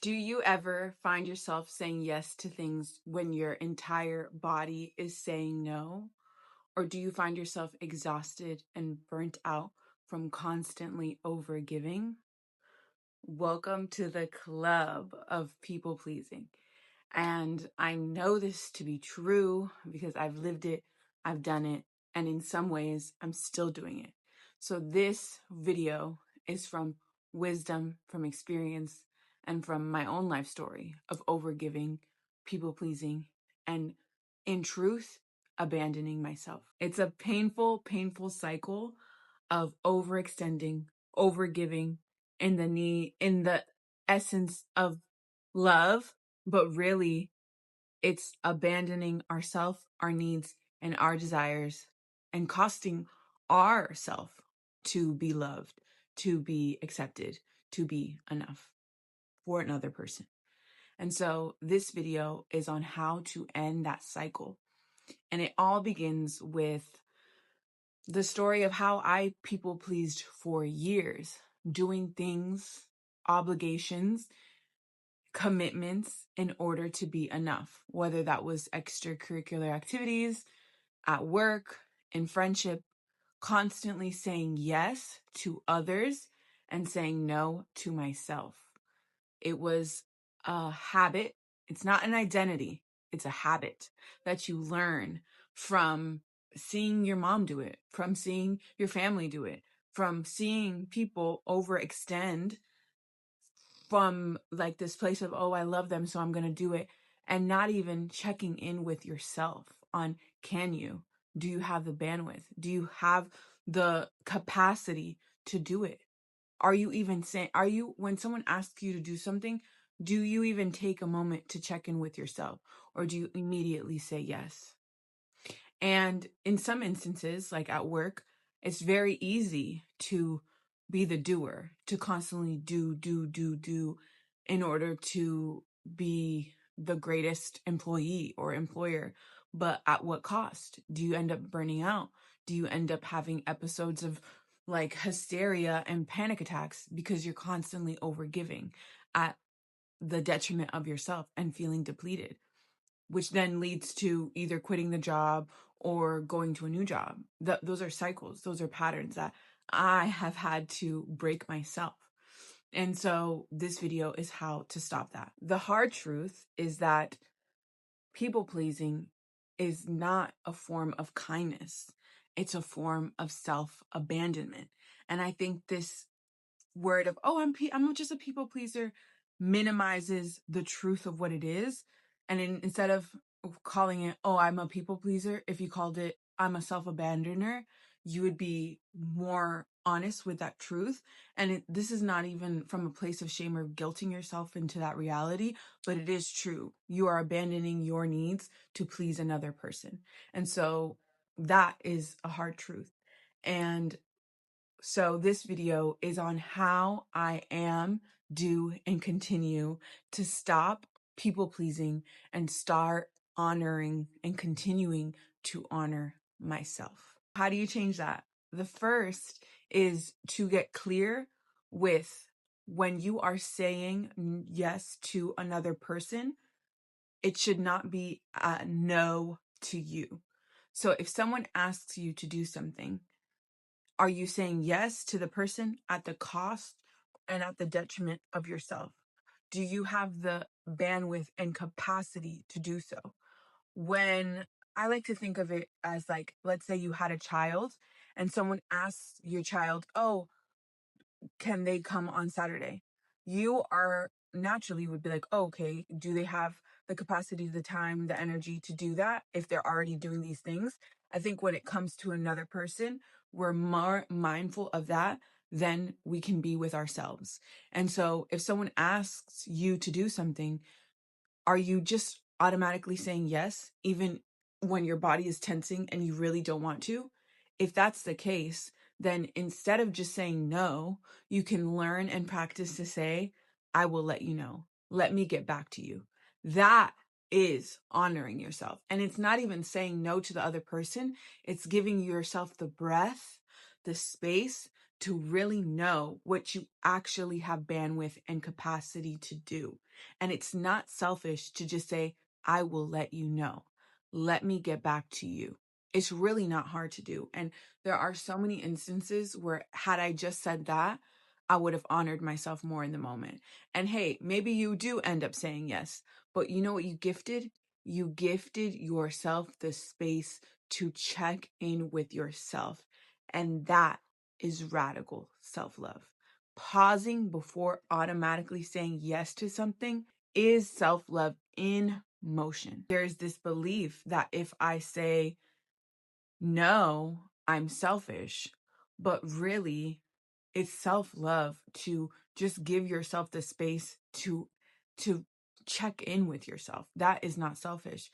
Do you ever find yourself saying yes to things when your entire body is saying no? Or do you find yourself exhausted and burnt out from constantly overgiving? Welcome to the club of people pleasing. And I know this to be true because I've lived it, I've done it, and in some ways, I'm still doing it. So this video is from wisdom, from experience, and from my own life story of overgiving, people pleasing, and in truth, abandoning myself. It's a painful, painful cycle of overextending, overgiving, in the essence of love, but really it's abandoning ourself, our needs, and our desires, and costing ourself to be loved, to be accepted, to be enough for another person. And so this video is on how to end that cycle. And it all begins with the story of how I people pleased for years, doing things, obligations, commitments in order to be enough, whether that was extracurricular activities, at work, in friendship, constantly saying yes to others and saying no to myself. It was a habit. It's not an identity. It's a habit that you learn from seeing your mom do it, from seeing your family do it, from seeing people overextend from like this place of, oh, I love them, so I'm going to do it. And not even checking in with yourself on, can you? Do you have the bandwidth? Do you have the capacity to do it? Are you even saying, when someone asks you to do something, do you even take a moment to check in with yourself? Or do you immediately say yes? And in some instances, like at work, it's very easy to be the doer, to constantly do in order to be the greatest employee or employer. But at what cost? Do you end up burning out? Do you end up having episodes of like hysteria and panic attacks because you're constantly overgiving at the detriment of yourself and feeling depleted, which then leads to either quitting the job or going to a new job? Those are cycles. Those are patterns that I have had to break myself. And so this video is how to stop that. The hard truth is that people pleasing is not a form of kindness. It's a form of self-abandonment. And I think this word of, oh, I'm just a people pleaser minimizes the truth of what it is. And instead of calling it, oh, I'm a people pleaser, if you called it, I'm a self-abandoner, you would be more honest with that truth. And this is not even from a place of shame or guilting yourself into that reality, but it is true. You are abandoning your needs to please another person. And so that is a hard truth. And so this video is on how I do, and continue to stop people pleasing and start honoring and continuing to honor myself. How do you change that? The first is to get clear with when you are saying yes to another person, it should not be a no to you. So if someone asks you to do something, are you saying yes to the person at the cost and at the detriment of yourself? Do you have the bandwidth and capacity to do so? When I like to think of it as like, let's say you had a child and someone asks your child, oh, can they come on Saturday? You are naturally would be like, oh, okay, do they have the capacity, the time, the energy to do that if they're already doing these things? I think when it comes to another person, we're more mindful of that than we can be with ourselves. And so if someone asks you to do something, are you just automatically saying yes, even when your body is tensing and you really don't want to? If that's the case, then instead of just saying no, you can learn and practice to say, I will let you know. Let me get back to you. That is honoring yourself. And it's not even saying no to the other person. It's giving yourself the breath, the space to really know what you actually have bandwidth and capacity to do. And it's not selfish to just say, I will let you know. Let me get back to you. It's really not hard to do. And there are so many instances where, had I just said that, I would have honored myself more in the moment. And hey, maybe you do end up saying yes, but you know what you gifted? You gifted yourself the space to check in with yourself. And that is radical self-love. Pausing before automatically saying yes to something is self-love in motion. There's this belief that if I say no, I'm selfish, but really it's self-love to just give yourself the space to check in with yourself. That is not selfish.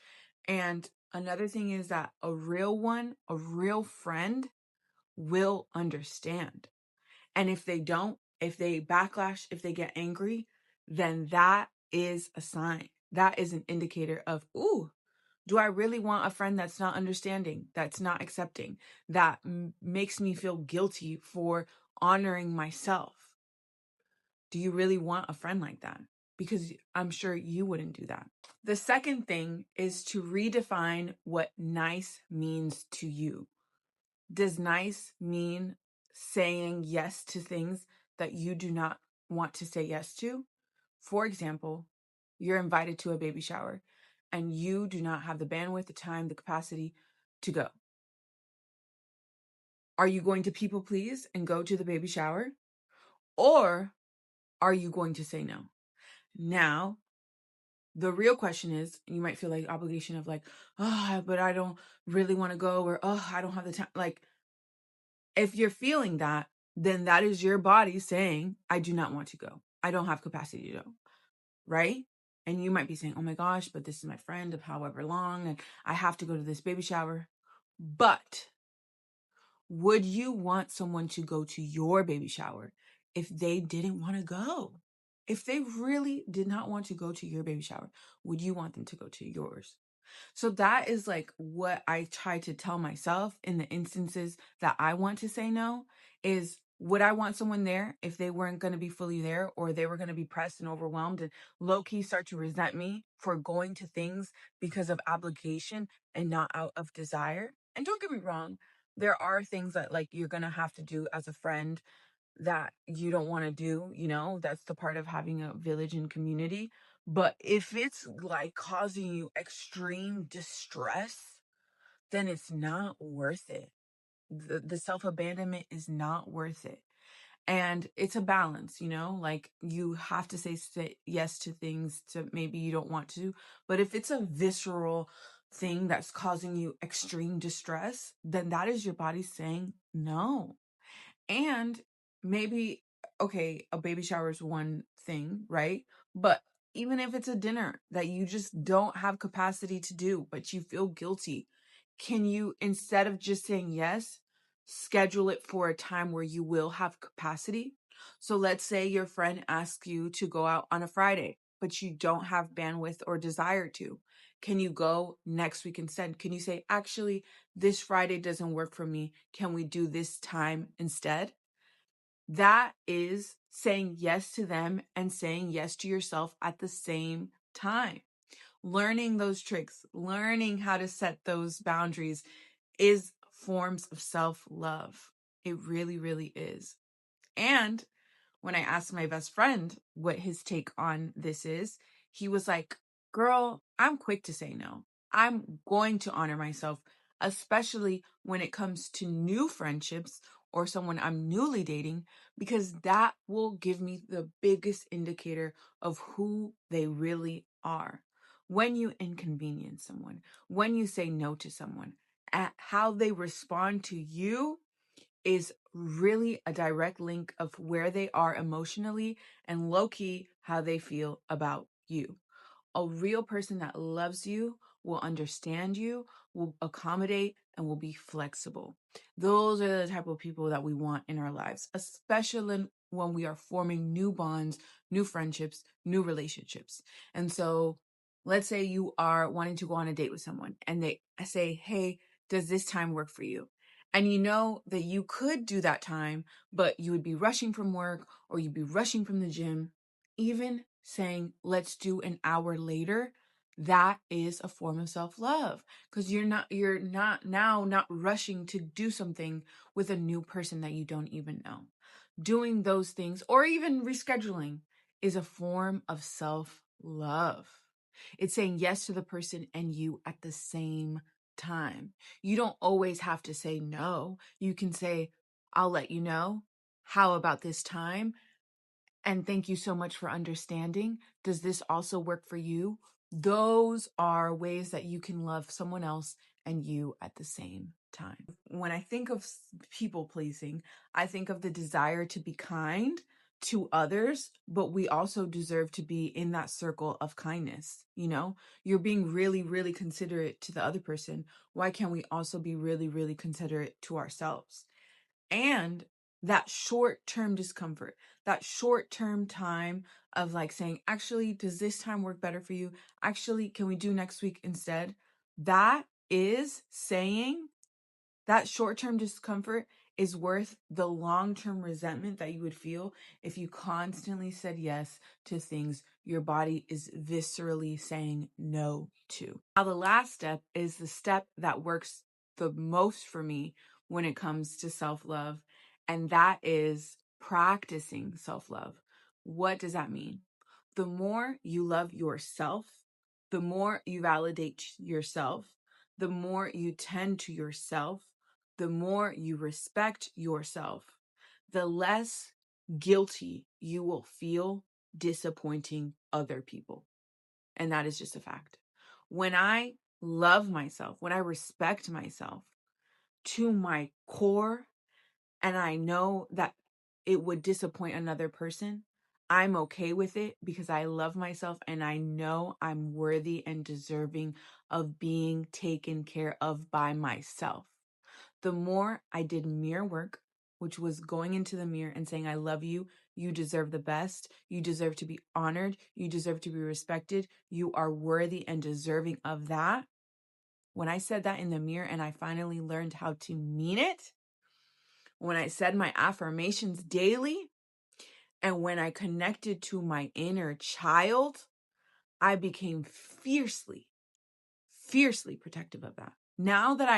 And another thing is that a real friend will understand. And if they don't, if they backlash, if they get angry, then that is a sign. That is an indicator of, ooh, do I really want a friend that's not understanding, that's not accepting, that makes me feel guilty for honoring myself? Do you really want a friend like that? Because I'm sure you wouldn't do that. The second thing is to redefine what nice means to you. Does nice mean saying yes to things that you do not want to say yes to? For example, you're invited to a baby shower and you do not have the bandwidth, the time, the capacity to go. Are you going to people please and go to the baby shower? Or are you going to say no? Now, the real question is, you might feel like obligation of like, oh, but I don't really want to go, or oh, I don't have the time. Like, if you're feeling that, then that is your body saying, I do not want to go. I don't have capacity to go, right? And you might be saying, oh my gosh, but this is my friend of however long, and I have to go to this baby shower. But would you want someone to go to your baby shower if they didn't want to go? If they really did not want to go to your baby shower, would you want them to go to yours? So that is like what I try to tell myself in the instances that I want to say no is, would I want someone there if they weren't going to be fully there, or they were going to be pressed and overwhelmed and low key start to resent me for going to things because of obligation and not out of desire? And don't get me wrong, there are things that like you're going to have to do as a friend that you don't want to do, that's the part of having a village and community. But if it's like causing you extreme distress, then it's not worth it. The self-abandonment is not worth it. And it's a balance, like you have to say yes to things to maybe you don't want to. But if it's a visceral thing that's causing you extreme distress, then that is your body saying no. And maybe, okay, a baby shower is one thing, right? But even if it's a dinner that you just don't have capacity to do, but you feel guilty, can you, instead of just saying yes, schedule it for a time where you will have capacity? So let's say your friend asks you to go out on a Friday, but you don't have bandwidth or desire to. Can you go next week instead? Can you say, actually, this Friday doesn't work for me. Can we do this time instead? That is saying yes to them and saying yes to yourself at the same time. Learning those tricks, learning how to set those boundaries is forms of self-love. It really, really is. And when I asked my best friend what his take on this is, he was like, girl, I'm quick to say no. I'm going to honor myself, especially when it comes to new friendships or someone I'm newly dating, because that will give me the biggest indicator of who they really are. When you inconvenience someone, when you say no to someone, at how they respond to you is really a direct link of where they are emotionally and low-key how they feel about you. A real person that loves you will understand you, will accommodate, and will be flexible. Those are the type of people that we want in our lives, especially when we are forming new bonds, new friendships, new relationships. And so let's say you are wanting to go on a date with someone and they say, hey, does this time work for you? And you know that you could do that time, but you would be rushing from work or you'd be rushing from the gym. Even saying, let's do an hour later, that is a form of self-love, because you're not rushing to do something with a new person that you don't even know. Doing those things or even rescheduling is a form of self-love. It's saying yes to the person and you at the same time. You don't always have to say no. You can say, I'll let you know. How about this time? And thank you so much for understanding. Does this also work for you? Those are ways that you can love someone else and you at the same time. When I think of people pleasing, I think of the desire to be kind to others, but we also deserve to be in that circle of kindness. You know, you're being really, really considerate to the other person. Why can't we also be really, really considerate to ourselves? And that short-term discomfort, that short-term time of like saying, actually, does this time work better for you? Actually, can we do next week instead? That is saying that short-term discomfort is worth the long-term resentment that you would feel if you constantly said yes to things your body is viscerally saying no to. Now, the last step is the step that works the most for me when it comes to self-love, and that is practicing self-love. What does that mean? The more you love yourself, the more you validate yourself, the more you tend to yourself, the more you respect yourself, the less guilty you will feel disappointing other people. And that is just a fact. When I love myself, when I respect myself to my core, and I know that it would disappoint another person, I'm okay with it because I love myself and I know I'm worthy and deserving of being taken care of by myself. The more I did mirror work, which was going into the mirror and saying, I love you, you deserve the best, you deserve to be honored, you deserve to be respected, you are worthy and deserving of that. When I said that in the mirror and I finally learned how to mean it, when I said my affirmations daily, and when I connected to my inner child, I became fiercely, fiercely protective of that. Now that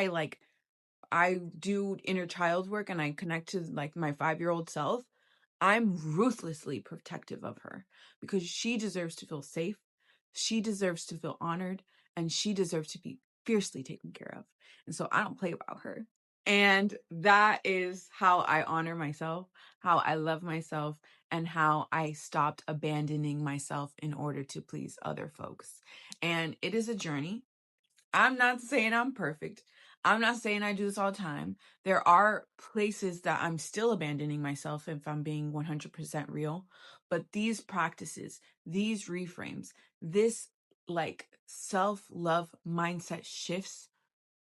I do inner child work and I connect to like my 5-year-old self, I'm ruthlessly protective of her because she deserves to feel safe. She deserves to feel honored, and she deserves to be fiercely taken care of. And so I don't play about her. And that is how I honor myself, how I love myself, and how I stopped abandoning myself in order to please other folks. And it is a journey. I'm not saying I'm perfect. I'm not saying I do this all the time. There are places that I'm still abandoning myself if I'm being 100% real. But these practices, these reframes, this like self-love mindset shifts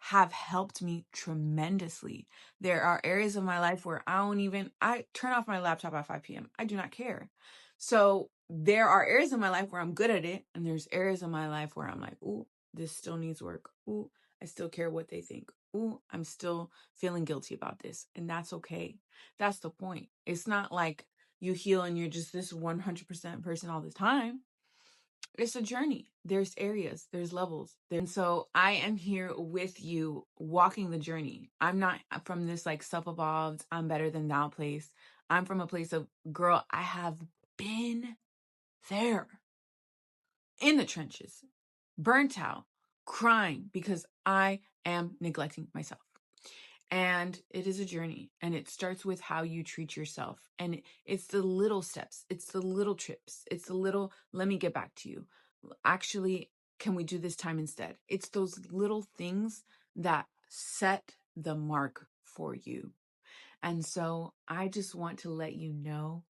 have helped me tremendously. There are areas of my life where I turn off my laptop at 5 p.m. I do not care. So there are areas of my life where I'm good at it. And there's areas of my life where I'm like, ooh, this still needs work. Ooh, I still care what they think. Ooh, I'm still feeling guilty about this. And that's okay. That's the point. It's not like you heal and you're just this 100% person all the time. It's a journey. There's areas, there's levels. And so I am here with you walking the journey. I'm not from this like self-evolved, I'm better than thou place. I'm from a place of, girl, I have been there in the trenches, burnt out, crying because I am neglecting myself. And it is a journey, and it starts with how you treat yourself. And it's the little steps, it's the little trips, it's the little, let me get back to you. Actually, can we do this time instead? It's those little things that set the mark for you. And so I just want to let you know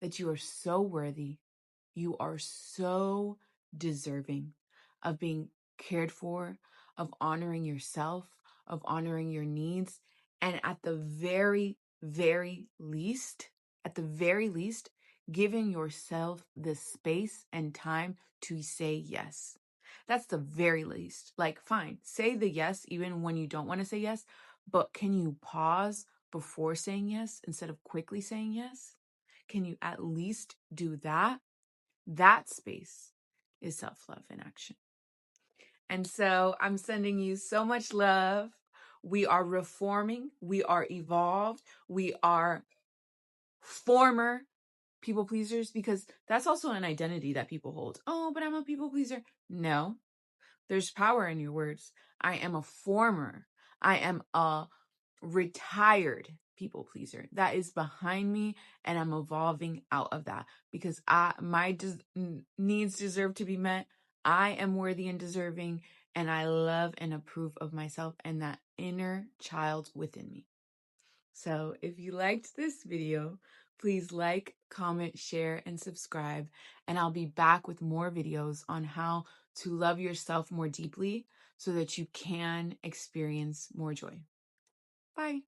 that you are so worthy. You are so deserving of being cared for, of honoring yourself, of honoring your needs. And at the very, very least, giving yourself the space and time to say yes. That's the very least. Like, fine, say the yes even when you don't want to say yes, But can you pause before saying yes instead of quickly saying yes? Can you at least do that? That space is self-love in action. And so I'm sending you so much love. We are reforming. We are evolved. We are former people pleasers, because that's also an identity that people hold. Oh, but I'm a people pleaser. No, there's power in your words. I am a former. I am a retired people pleaser. That is behind me, and I'm evolving out of that because my needs deserve to be met. I am worthy and deserving, and I love and approve of myself and that inner child within me. So if you liked this video, please like, comment, share, and subscribe. And I'll be back with more videos on how to love yourself more deeply so that you can experience more joy. Bye.